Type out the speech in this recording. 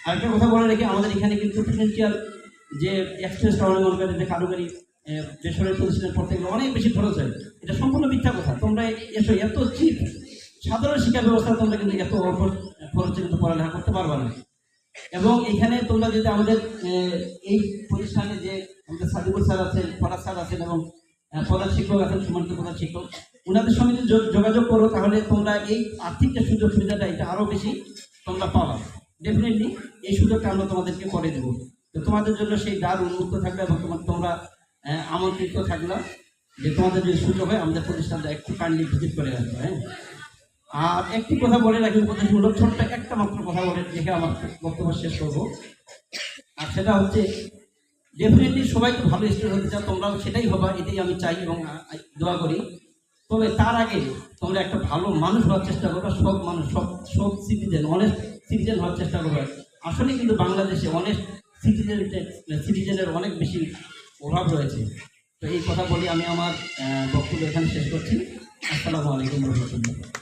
আরেকটা কথা বলে রেখে, আমাদের এখানে কিন্তু ফিনান্সিয়াল যে এক্সপ্রেস টাউনে মনে করেন যে কারিগরি বেসরকারি প্রতিষ্ঠানের পর থেকে অনেক বেশি খরচ হয়। এটা সম্পূর্ণ মিথ্যা কথা। তোমরা এসো, এত চিপ সাধারণ শিক্ষা ব্যবস্থা তোমরা কিন্তু এত অল্প খরচে কিন্তু পড়ালেখা করতে পারবে না। এবং এখানে তোমরা যদি আমাদের এই প্রতিষ্ঠানে যে আমাদের সাদিকুল স্যার আছেন, ফরাজ স্যার আছেন এবং প্রধান শিক্ষক আছেন, সম্মানিত প্রধান শিক্ষক, ওনাদের সঙ্গে যদি যোগাযোগ করো তাহলে তোমরা এই আর্থিক যে সুযোগ সুবিধাটা এটা আরও বেশি তোমরা পাবা। ডেফিনেটলি এই সুযোগটা আমরা তোমাদেরকে করে দেবো। তো তোমাদের জন্য সেই দ্বার উন্মুক্ত থাকবে এবং তোমরা আমন্ত্রিত থাকলা যে তোমাদের যদি সুযোগ হয় আমাদের প্রতিষ্ঠানটা একটু কাইন্ডলি ভিজিট করে আসবে। হ্যাঁ, আর একটি কথা বলে রাখি, উপদেশমূলক ছোট্ট একটা মাত্র কথা বলে রেখে আমার বক্তব্য শেষ করবো। আর সেটা হচ্ছে, ডেফিনেটলি সবাই তো ভালো স্টুডেন্ট হতে চাও, তোমরাও সেটাই হবা, এটাই আমি চাই এবং দোয়া করি। তবে তার আগে তোমরা একটা ভালো মানুষ হওয়ার চেষ্টা করবে, সব মানুষ, সব সিটিজেন, অনেস্ট সিটিজেন হওয়ার চেষ্টা করবে। আসলে কিন্তু বাংলাদেশে অনেস্ট সিটিজেনের অনেক বেশি অভাব রয়েছে। তো এই কথা বলি আমি আমার বক্তব্য এখানে শেষ করছি। আসসালামু আলাইকুম ওয়া রাহমাতুল্লাহ।